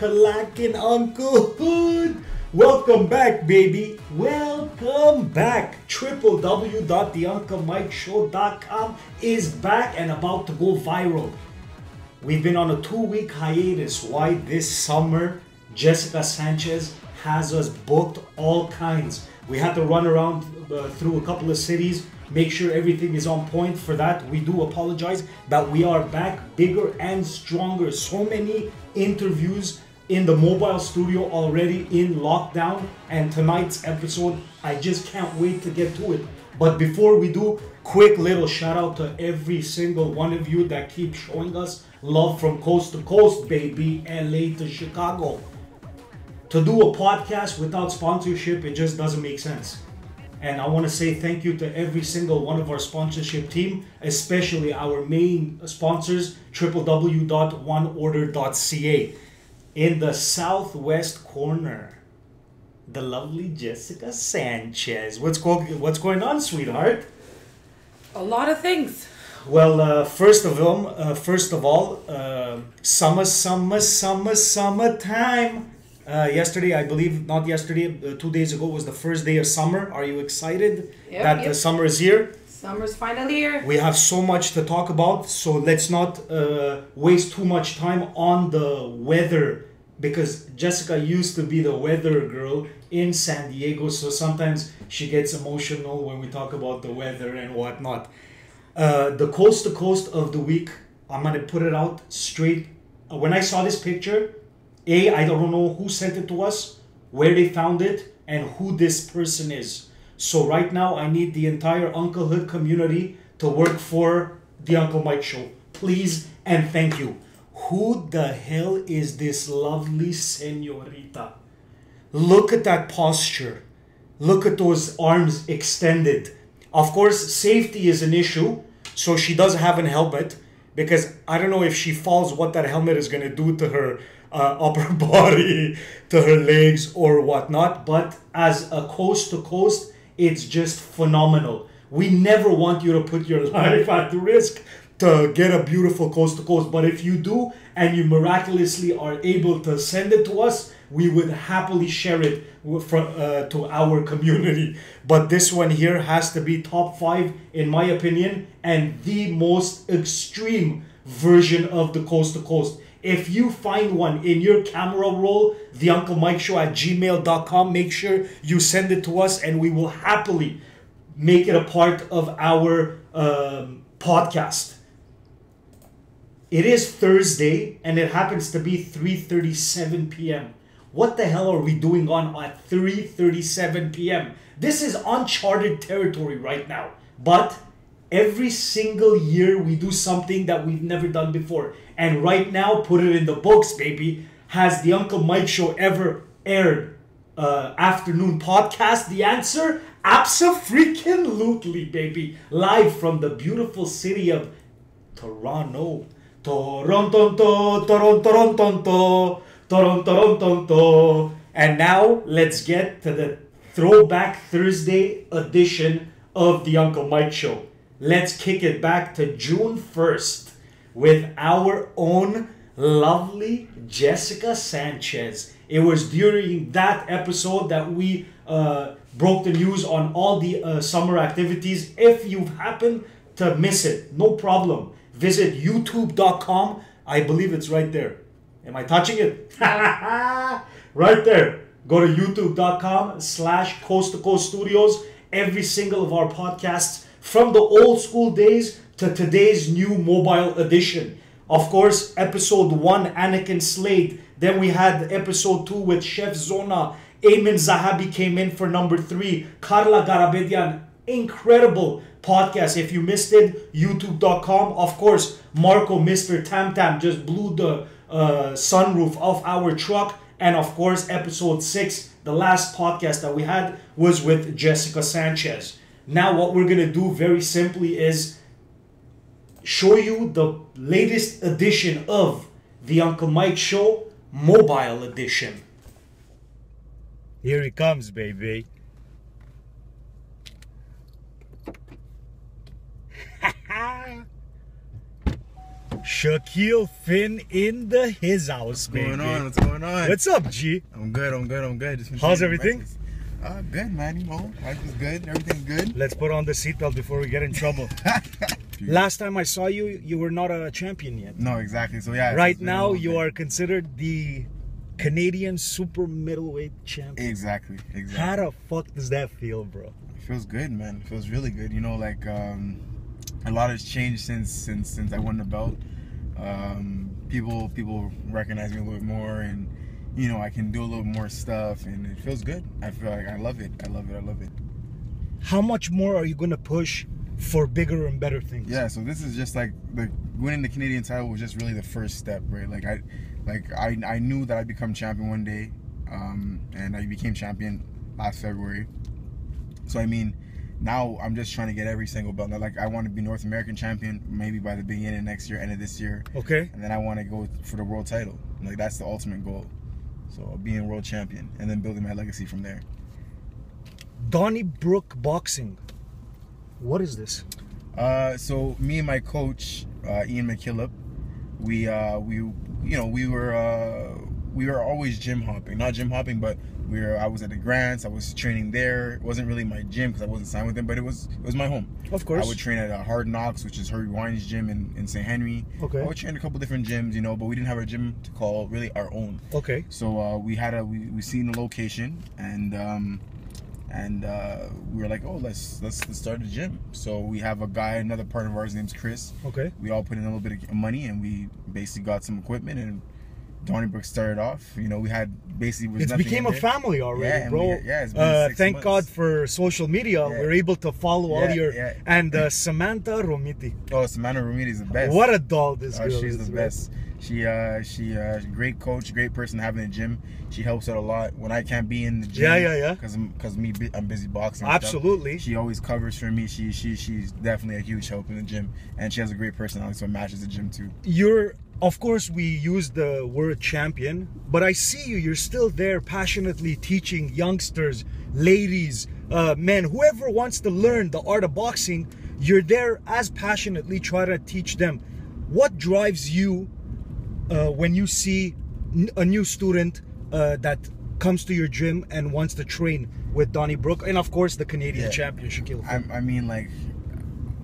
Shakalackin' Uncle Hood. Welcome back, baby. Welcome back. www.theunclemikeshow.com is back and about to go viral. We've been on a 2-week hiatus. Why? This summer, Jessica Sanchez has us booked all kinds. We had to run around through a couple of cities, make sure everything is on point. For that, we do apologize, but we are back bigger and stronger. So many interviews in the mobile studio already in lockdown, and tonight's episode, I just can't wait to get to it. But before we do, quick little shout out to every single one of you that keep showing us love from coast to coast, baby. LA to Chicago. To do a podcast without sponsorship, it just doesn't make sense. And I want to say thank you to every single one of our sponsorship team, especially our main sponsors, www.oneorder.ca. In the southwest corner, the lovely Jessica Sanchez. What's going on, sweetheart? A lot of things. Well, first of all, summertime. Yesterday, I believe, not yesterday, 2 days ago was the first day of summer. Are you excited that the summer is here? Summer's finally here. We have so much to talk about, so let's not waste too much time on the weather, because Jessica used to be the weather girl in San Diego, so sometimes she gets emotional when we talk about the weather and whatnot. The coast to coast of the week, I'm going to put it out straight. When I saw this picture, I don't know who sent it to us, where they found it, and who this person is. So right now, I need the entire Uncle Hood community to work for the Uncle Mike Show. Please and thank you. Who the hell is this lovely señorita? Look at that posture. Look at those arms extended. Of course, safety is an issue, so she does have a helmet, because I don't know if she falls what that helmet is going to do to her upper body, to her legs or whatnot. But as a coast to coast, it's just phenomenal. We never want you to put your life at risk to get a beautiful coast to coast, but if you do and you miraculously are able to send it to us, we would happily share it to our community. But this one here has to be top 5 in my opinion, and the most extreme version of the coast to coast. If you find one in your camera roll, theunclemikeshow@gmail.com, make sure you send it to us and we will happily make it a part of our podcast. It is Thursday and it happens to be 3:37 p.m. What the hell are we doing on at 3:37 p.m.? This is uncharted territory right now. But every single year we do something that we've never done before. And right now, put it in the books, baby. Has the Uncle Mike Show ever aired afternoon podcast? The answer, abso-freaking-lutely, baby. Live from the beautiful city of Toronto. Toronto. And now, let's get to the Throwback Thursday edition of the Uncle Mike Show. Let's kick it back to June 1st with our own lovely Jessica Sanchez. It was during that episode that we broke the news on all the summer activities. If you happen to miss it, no problem. Visit youtube.com. I believe it's right there. Am I touching it? Right there. Go to youtube.com/Coast to Coast Studios. Every single of our podcasts, from the old school days to today's new mobile edition. Of course, episode 1, Anakin Slade. Then we had episode 2 with Chef Zona. Ayman Zahabi came in for number 3. Carla Garabedian. Incredible podcast. If you missed it, youtube.com. Of course, Marco, Mr. Tam Tam, just blew the sunroof off our truck. And of course, episode 6, the last podcast that we had, was with Jessica Sanchez. Now what we're going to do very simply is show you the latest edition of the Uncle Mike Show, Mobile Edition. Here he comes, baby. Shaquille Finn in his house, baby. What's going on? What's going on? What's up, G? I'm good. Just How's everything? Good, man. You know, life is good. Everything's good. Let's put on the seatbelt before we get in trouble. Last time I saw you, you were not a champion yet. No, exactly. So yeah. Right now, you are considered the Canadian super middleweight champion. Exactly. How the fuck does that feel, bro? It feels good, man. It feels really good. You know, like a lot has changed since I won the belt. People recognize me a little bit more, and you know, I can do a little more stuff, and it feels good. I feel like I love it. I love it. How much more are you gonna push for bigger and better things? Yeah, so this is just like winning the Canadian title was just really the first step, right? I knew that I'd become champion one day, and I became champion last February. So I mean, now I'm just trying to get every single belt. Now, like, I want to be North American champion maybe by the beginning of next year, end of this year. Okay. And then I want to go for the world title. Like, that's the ultimate goal. So being world champion and then building my legacy from there. Donnybrook Boxing. What is this? So me and my coach, Ian McKillop, we were always gym hopping. Not gym hopping, but I was at the Grants. I was training there. It wasn't really my gym because I wasn't signed with them, but it was my home. Of course. I would train at Hard Knocks, which is Herbie Wine's gym in St. Henry. Okay. I would train at a couple different gyms, you know, but we didn't have a gym to call really our own. Okay. So we seen the location, and we were like, oh, let's start a gym. So we have a guy, another partner of ours, name's Chris. Okay. We all put in a little bit of money, and we basically got some equipment, and Donnybrook started off. You know, we had basically it became a family already, bro. It's been 6 thank months. God for social media. We're able to follow all your and Samantha Romiti. Oh, Samantha Romiti is the best. What a doll this girl she's is, the best. She great coach, great person having a gym. She helps out a lot when I can't be in the gym. Because I'm busy boxing. Absolutely. She always covers for me. She's definitely a huge help in the gym, and she has a great personality, so it matches the gym too. Of course, we use the word champion, but I see you're still there passionately teaching youngsters, ladies, men, whoever wants to learn the art of boxing, you're there as passionately trying to teach them. What drives you when you see a new student that comes to your gym and wants to train with Donnybrook, and of course the Canadian champion, Shaquille Finn? I mean, like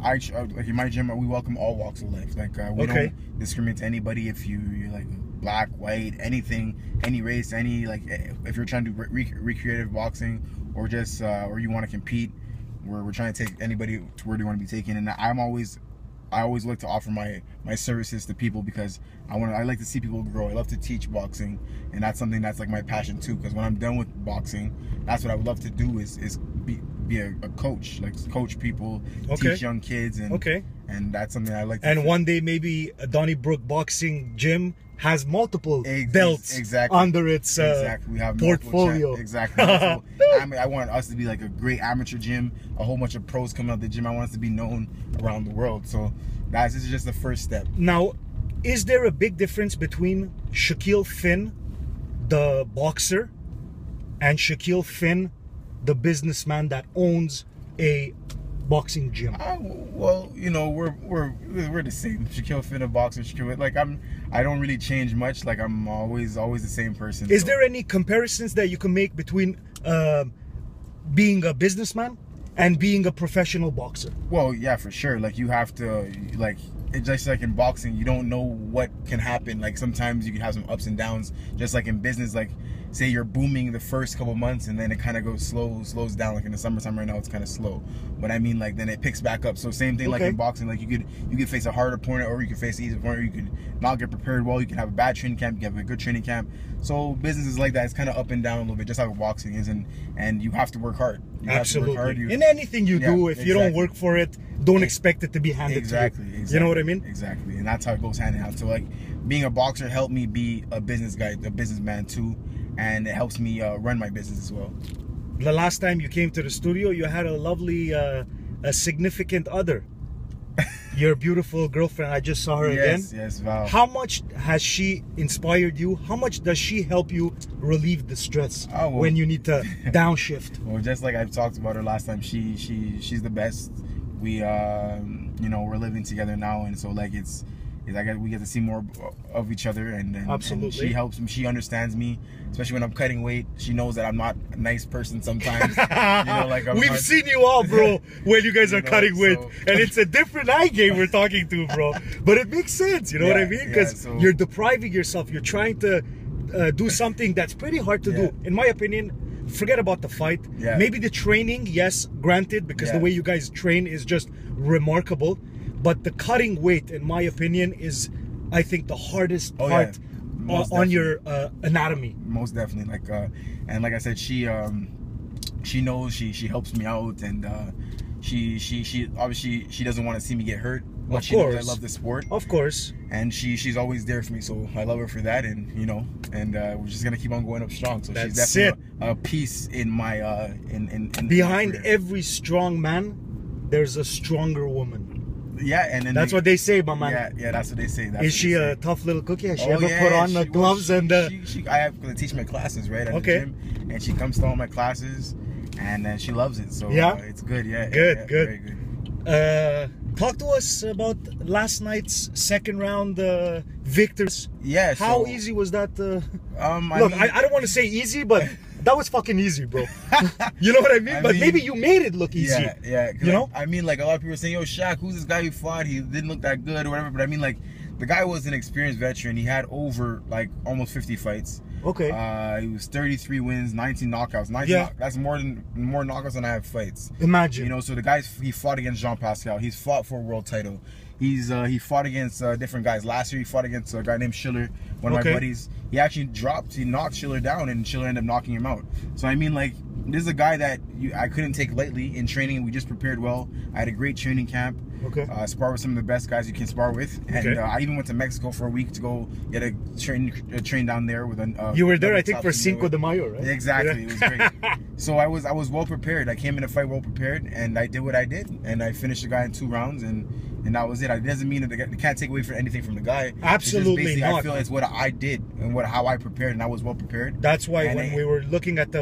in my gym, we welcome all walks of life. Like we don't discriminate to anybody. If you're like black, white, anything, any race, if you're trying to do recreative boxing or just or you want to compete, we're trying to take anybody to where they want to be taken. And I always like to offer my services to people because I like to see people grow. I love to teach boxing, and that's something that's like my passion too. Because when I'm done with boxing, that's what I would love to do is be a coach, like coach people, teach young kids, and that's something I like to do. One day maybe a Donnybrook Boxing gym has multiple belts under its we have portfolio. Exactly. So, I want us to be like a great amateur gym, a whole bunch of pros coming out of the gym. I want us to be known around the world. So guys, this is just the first step. Now, is there a big difference between Shaquille Finn, the boxer, and Shaquille Finn, the businessman that owns a boxing gym? Well, you know, we're the same. Shaquille Finn, a boxer. I don't really change much. Like, I'm always the same person. Is there any comparisons that you can make between being a businessman and being a professional boxer? Well, yeah, for sure. Like, you have to, like, it's just like in boxing, you don't know what can happen. Like, sometimes you can have some ups and downs. Just like in business, like, say you're booming the first couple months and then it kind of goes slows down. Like in the summertime right now, it's kind of slow. But I mean, like, then it picks back up. So same thing like in boxing, like you could face a hard opponent, or you could face an easy opponent, or you could not get prepared well. You could have a bad training camp, you can have a good training camp. So business is like that. It's kind of up and down a little bit, just like boxing is, and you have to work hard. Absolutely. Have to work hard. In anything you do, if you don't work for it, don't expect it to be handed to you. You know what I mean? Exactly. And that's how it goes hand in hand. So like being a boxer helped me be a business guy, a businessman too, and it helps me run my business as well. The last time you came to the studio, you had a lovely, a significant other. Your beautiful girlfriend. I just saw her again. Yes, Val. How much has she inspired you? How much does she help you relieve the stress when you need to downshift? Well, just like I've talked about her last time, she's the best. We you know, we're living together now, and so like it's is we get to see more of each other, and Absolutely. she helps me. She understands me, especially when I'm cutting weight. She knows that I'm not a nice person sometimes. Like we've seen you all, bro, when you guys are cutting weight, so and it's a different eye game we're talking to, bro. But it makes sense, you know what I mean? Because you're depriving yourself. You're trying to do something that's pretty hard to do, in my opinion. Forget about the fight. Maybe the training, yes, granted, because the way you guys train is just remarkable. But the cutting weight, in my opinion, is, I think, the hardest part on your anatomy. Most definitely. And like I said, she knows, she helps me out, and she obviously she doesn't want to see me get hurt. But she knows I love the sport. Of course. And she's always there for me, so I love her for that, and we're just gonna keep on going up strong. So she's definitely a piece in my behind my every strong man, there's a stronger woman. Yeah, and then that's what they say, my man. Yeah, that's what they say. Is she a tough little cookie? Has she ever put on the gloves and? I have to teach my classes right at the gym, and she comes to all my classes, and she loves it. So it's good. Yeah, good. Very good. Talk to us about last night's second round victors. Yeah. How easy was that? Look, I don't want to say easy, but that was fucking easy, bro. You know what I mean? But maybe you made it look easy. Yeah. You know? I mean, like, a lot of people are saying, yo, Shaq, who's this guy you fought? He didn't look that good or whatever. But I mean, like, the guy was an experienced veteran. He had over, like, almost 50 fights. Okay. He was 33 wins, 19 knockouts. That's more knockouts than I have fights. Imagine. So the guys, he fought against Jean Pascal. He's fought for a world title. He fought against different guys. Last year he fought against a guy named Schiller, one of my buddies. He actually knocked Schiller down, and Schiller ended up knocking him out. So I mean, like, this is a guy that I couldn't take lightly in training. We just prepared well. I had a great training camp. Spar with some of the best guys you can spar with, and I even went to Mexico for a week to go get a train down there with a. You were there, I think, for Cinco de Mayo, right? Exactly, it was great. So I was well prepared. I came in to fight well prepared, and I did what I did, and I finished the guy in 2 rounds, and that was it. It doesn't mean that they can't take away from anything from the guy. Absolutely not. I feel it's what I did and how I prepared, and I was well prepared. That's why when we were looking at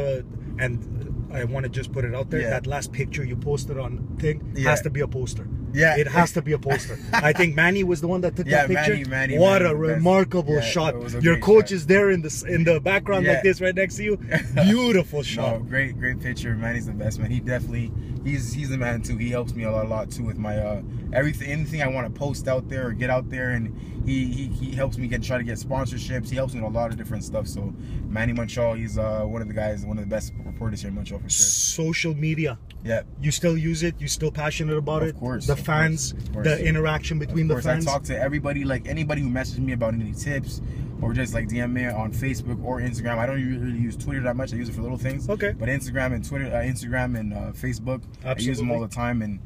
I want to just put it out there, that last picture you posted on thing has to be a poster. Yeah. It has to be a poster. I think Manny was the one that took that picture. Manny, what a remarkable shot. Your coach is there in the background like this right next to you. Beautiful shot. No, great picture. Manny's the best, man. He definitely, he's the man too. He helps me a lot too with my anything I want to post out there or get out there, and he helps me try to get sponsorships. He helps me with a lot of different stuff. So Manny Montreal, he's one of the guys, one of the best reporters here in Montreal for sure. Social media. Yeah. You still use it? You still passionate about it? Of course. The fans, the interaction between the fans. I talk to everybody, like anybody who messages me about any tips, or just like DM me on Facebook or Instagram. I don't really use Twitter that much. I use it for little things. Okay. But Instagram and Twitter, Instagram and Facebook, I use them all the time, and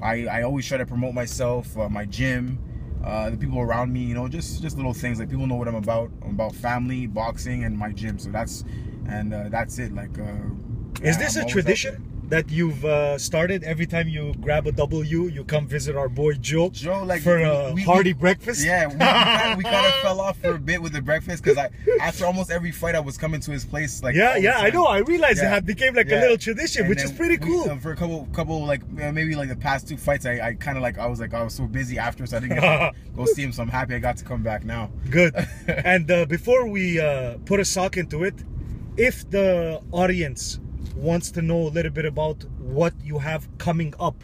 I always try to promote myself, my gym, the people around me. Just little things. Like, people know what I'm about. I'm about family, boxing, and my gym. So that's it. Like, is this a tradition that you've started? Every time you grab a W, you come visit our boy Joe like, for a hearty breakfast? Yeah, we kind of fell off for a bit with the breakfast, because after almost every fight I was coming to his place. Like, I know. I realized it had became like a little tradition, which is pretty cool. For a couple like maybe like the past 2 fights, I kind of like I was so busy afterwards, I didn't get to go see him. So I'm happy I got to come back now. Good. And before we put a sock into it, if the audience wants to know a little bit about what you have coming up,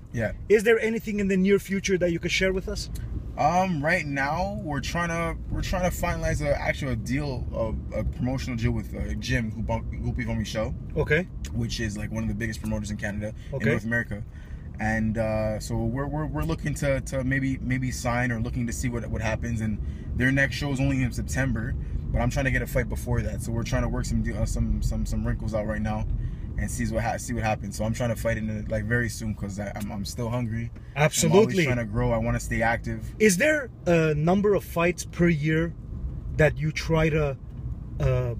is there anything in the near future that you could share with us? Right now we're trying to finalize a deal, a promotional deal with Jim Groupie Michel. Okay. Which is like one of the biggest promoters in Canada, in North America. And so we're looking to maybe sign, or looking to see what happens. And their next show is only in September, but I'm trying to get a fight before that. So we're trying to work some wrinkles out right now, and see what happens. So I'm trying to fight in it like very soon, because I'm still hungry. Absolutely. I'm always trying to grow. I want to stay active. Is there a number of fights per year that you try to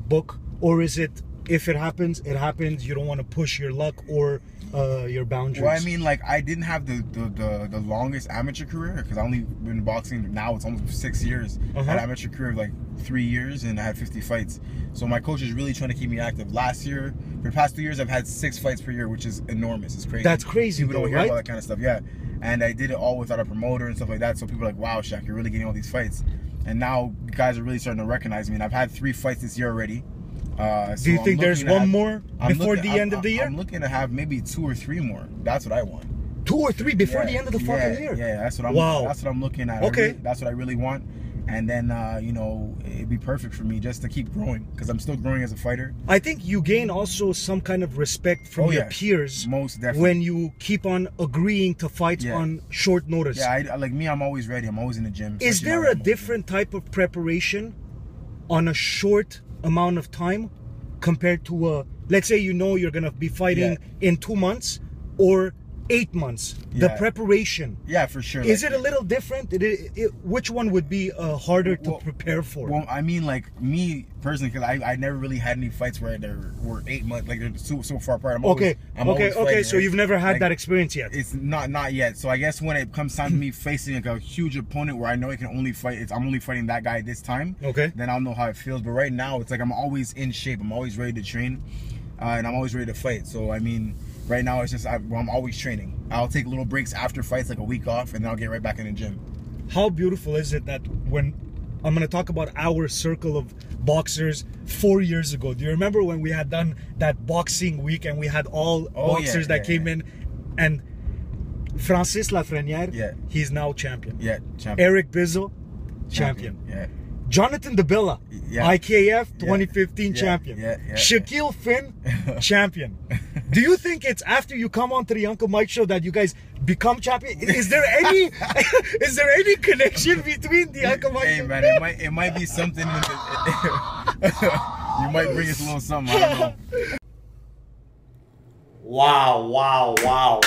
book, or is it, if it happens, it happens? You don't want to push your luck or your boundaries? Well, I mean, like, I didn't have the longest amateur career, because I only been boxing now. It's almost 6 years. I had an amateur career of like 3 years, and I had 50 fights. So my coach is really trying to keep me active. Last year, for the past 2 years, I've had 6 fights per year, which is enormous. It's crazy. That's crazy. People don't hear about that kind of stuff. Yeah. and I did it all without a promoter and stuff like that. So people are like, wow, Shaq, you're really getting all these fights. And now guys are really starting to recognize me. And I've had 3 fights this year already. So do you think there's one more before the end of the year? I'm looking to have maybe 2 or 3 more. That's what I want. 2 or 3 before the end of the fucking year? Yeah, that's what I'm. Wow. That's what I'm looking at. Okay. That's what I really want. And then, you know, it'd be perfect for me just to keep growing because I'm still growing as a fighter. I think you gain also some kind of respect from your peers. Most definitely. When you keep on agreeing to fights on short notice. Yeah, I like me, I'm always ready. I'm always in the gym. Is there a different type of preparation on a short amount of time compared to let's say you know you're going to be fighting in 2 months or 8 months? The preparation. Yeah, for sure. Is it a little different? Which one would be harder to prepare for? Well, I mean, like me personally, because I never really had any fights where there were 8 months, like they're so far apart. I'm always fighting, so you've never had that experience yet. It's not yet. So I guess when it comes time to me facing like a huge opponent where I know I can only fight, I'm only fighting that guy this time. Okay. Then I'll know how it feels. But right now, it's like I'm always in shape. I'm always ready to train, and I'm always ready to fight. So I mean. Right now, it's just I'm always training. I'll take little breaks after fights, like a week off, and then I'll get right back in the gym. How beautiful is it that when I'm going to talk about our circle of boxers 4 years ago. Do you remember when we had done that boxing week and we had all boxers that came in, and Francis Lafreniere, he's now champion. Yeah, champion. Eric Bizzo, champion. Yeah. Jonathan Dabilla, IKF 2015 champion. Shaquille Finn, champion. Do you think it's after you come onto the Uncle Mike show that you guys become champion? Is there any connection between the Uncle Mike show? Hey man, it might be something. You might bring us a little something. I don't know. Wow.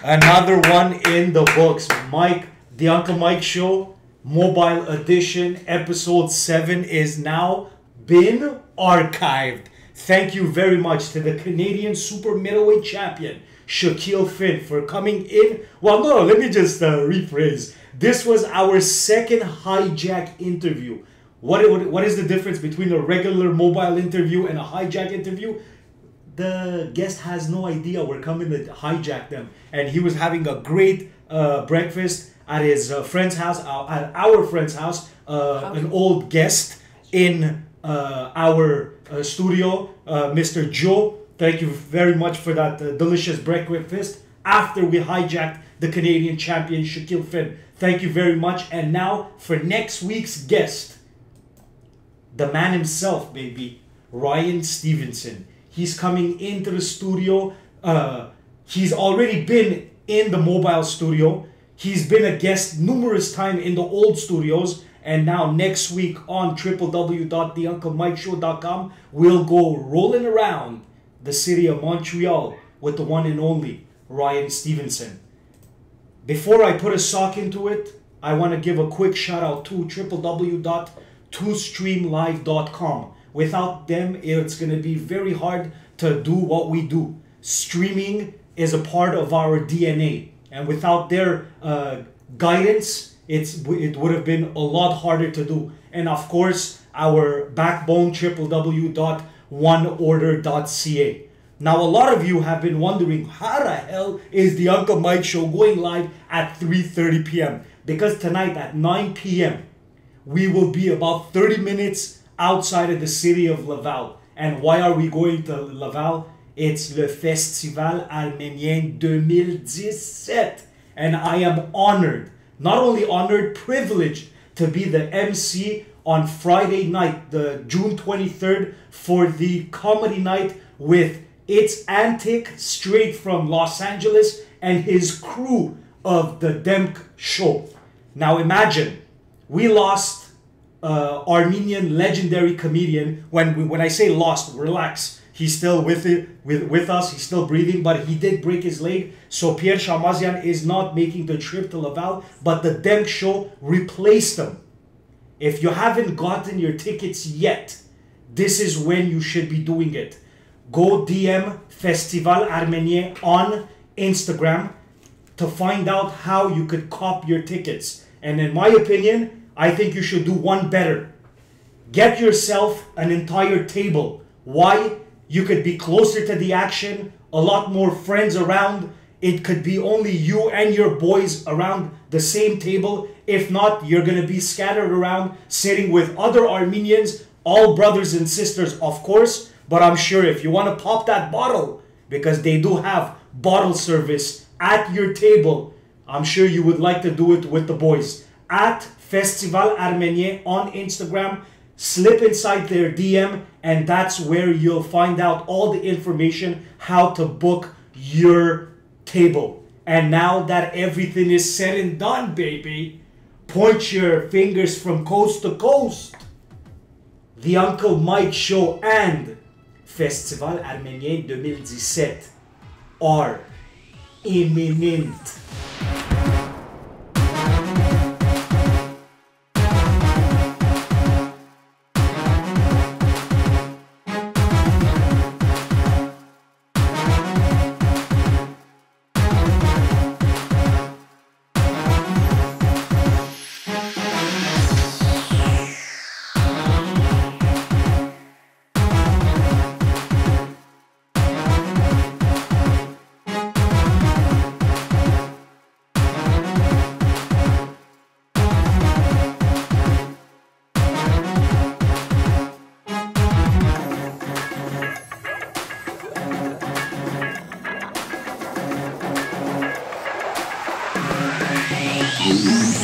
Another one in the books. Mike, the Uncle Mike show. Mobile Edition episode 7 is now been archived. Thank you very much to the Canadian super middleweight champion Shaquille Finn for coming in. Well, no, let me just rephrase. This was our second hijack interview. What is the difference between a regular mobile interview and a hijack interview? The guest has no idea we're coming to hijack them, and he was having a great breakfast at his friend's house, at our friend's house, an old guest in our studio, Mr. Joe. Thank you very much for that delicious breakfast after we hijacked the Canadian champion, Shaquille Finn. Thank you very much. And now for next week's guest, the man himself, baby, Ryan Stevenson. He's coming into the studio. He's already been in the mobile studio. He's been a guest numerous times in the old studios. And now next week on www.theunclemikeshow.com, we'll go rolling around the city of Montreal with the one and only Ryan Stevenson. Before I put a sock into it, I want to give a quick shout out to www.twostreamlive.com. Without them, it's going to be very hard to do what we do. Streaming is a part of our DNA. And without their guidance, it would have been a lot harder to do. And of course, our backbone, www.oneorder.ca. Now, a lot of you have been wondering, how the hell is the Uncle Mike show going live at 3:30 p.m.? Because tonight at 9 p.m., we will be about 30 minutes outside of the city of Laval. And why are we going to Laval? It's le Festival Arménien 2017. And I am honored, not only honored, privileged to be the MC on Friday night, the June 23rd, for the comedy night with It's Antic, straight from Los Angeles, and his crew of the Demk show. Now imagine, we lost Armenian legendary comedian. When I say lost, relax. He's still with us. He's still breathing, but he did break his leg. So Pierre Chamazian is not making the trip to Laval, but the Demk show replaced him. If you haven't gotten your tickets yet, this is when you should be doing it. Go DM Festival Arménien on Instagram to find out how you could cop your tickets. And in my opinion, I think you should do one better. Get yourself an entire table. Why? You could be closer to the action, a lot more friends around, It could be only you and your boys around the same table. If not, you're going to be scattered around sitting with other Armenians, all brothers and sisters, of course. But I'm sure if you want to pop that bottle, because they do have bottle service at your table, I'm sure you would like to do it with the boys. At Festival Arménien on Instagram, slip inside their DM, and that's where you'll find out all the information how to book your table. And now that everything is said and done, baby, point your fingers from coast to coast. The Uncle Mike Show and Festival Arménien 2017 are imminent.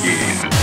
Yeah.